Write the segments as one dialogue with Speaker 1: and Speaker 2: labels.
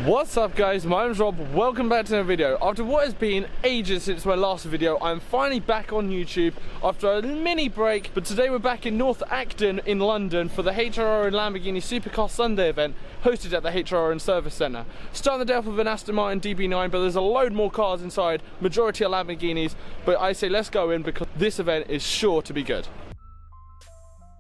Speaker 1: What's up guys, my name's Rob, welcome back to another video. After what has been ages since my last video, I'm finally back on YouTube after a mini break, but today we're back in North Acton in London for the HR Owen Lamborghini Supercar Sunday event hosted at the HR Owen Service Centre. Starting the day off with an Aston Martin DB9, but there's a load more cars inside, majority are Lamborghinis, but I say let's go in because this event is sure to be good.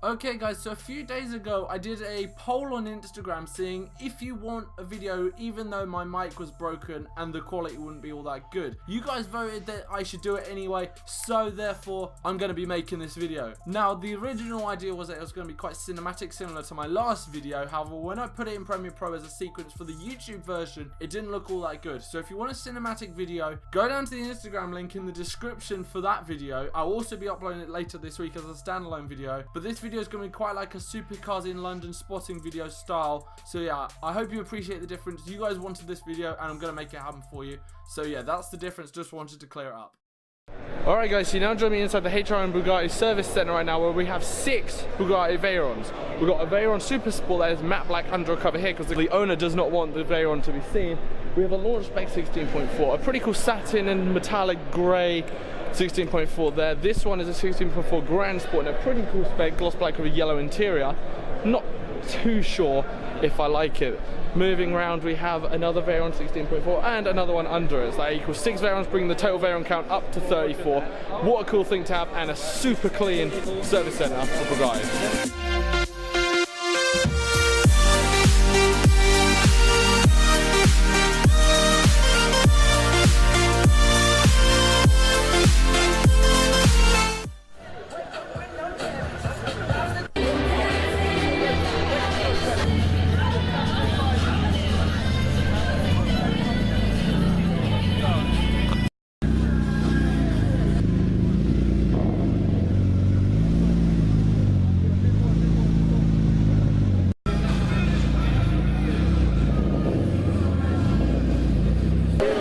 Speaker 1: Okay guys, so a few days ago I did a poll on Instagram saying if you want a video even though my mic was broken and the quality wouldn't be all that good. You guys voted that I should do it anyway, so therefore I'm going to be making this video. Now the original idea was that it was going to be quite cinematic, similar to my last video. However, when I put it in Premiere Pro as a sequence for the YouTube version, it didn't look all that good. So if you want a cinematic video, go down to the Instagram link in the description for that video. I'll also be uploading it later this week as a standalone video, but this video is going to be quite like a Supercars in London spotting video style. So yeah, I hope you appreciate the difference. You guys wanted this video and I'm going to make it happen for you. So yeah, that's the difference, just wanted to clear it up. Alright guys, so you now join me inside the HR Owen Bugatti Service Centre right now, where we have 6 Bugatti Veyrons. We've got a Veyron Super Sport that is matte black under a cover here because the owner does not want the Veyron to be seen. We have a launch spec 16.4, a pretty cool satin and metallic grey 16.4 there. This one is a 16.4 Grand Sport and a pretty cool spec, gloss black with a yellow interior. Not too sure if I like it. Moving around, we have another Veyron 16.4 and another one under it. So that equals 6 Veyrons, bringing the total Veyron count up to 34. What a cool thing to have, and a super clean service centre for Bugatti.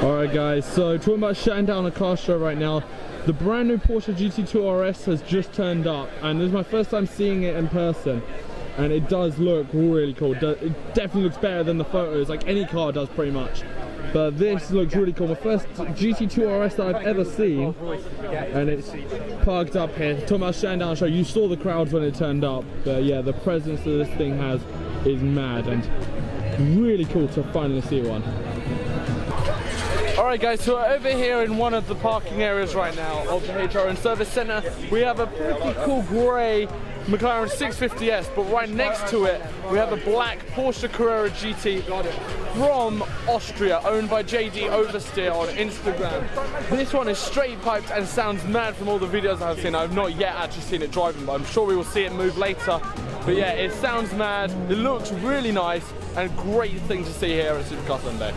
Speaker 1: Alright guys, so talking about shutting down a car show right now, the brand new Porsche GT2 RS has just turned up, and this is my first time seeing it in person, and it does look really cool. It definitely looks better than the photos, like any car does pretty much. But this looks really cool. My first GT2 RS that I've ever seen, and it's parked up here. Talking about shutting down a show, you saw the crowds when it turned up, but yeah, the presence that this thing has is mad, and really cool to finally see one. Alright guys, so we're over here in one of the parking areas right now of the HR Owen Service Centre. We have a pretty cool grey Mclaren 650S, but right next to it we have a black Porsche Carrera Gt from Austria, owned by JD Oversteer on Instagram. This one is straight piped and sounds mad from all the videos I've seen. I've not yet actually seen it driving, but I'm sure we will see it move later. But yeah, it sounds mad, it looks really nice, and great thing to see here at Supercar Sunday.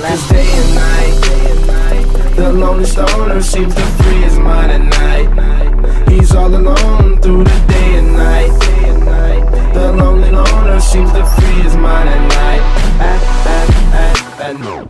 Speaker 2: Cause day and night, the lonely stoner seems to free his mind at night. He's all alone through the day and night. The lonely loner seems to free his mind at night. At night.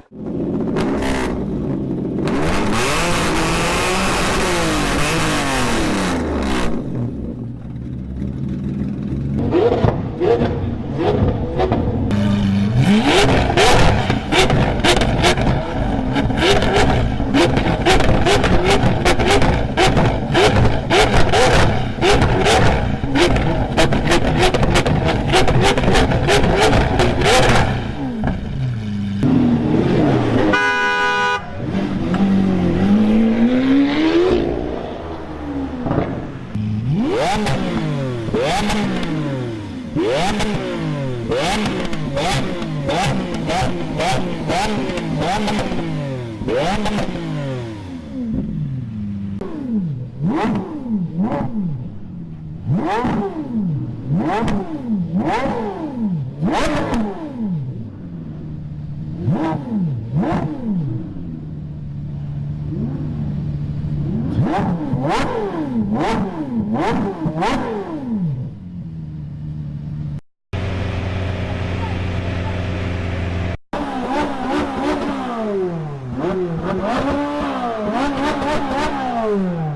Speaker 3: Yeah.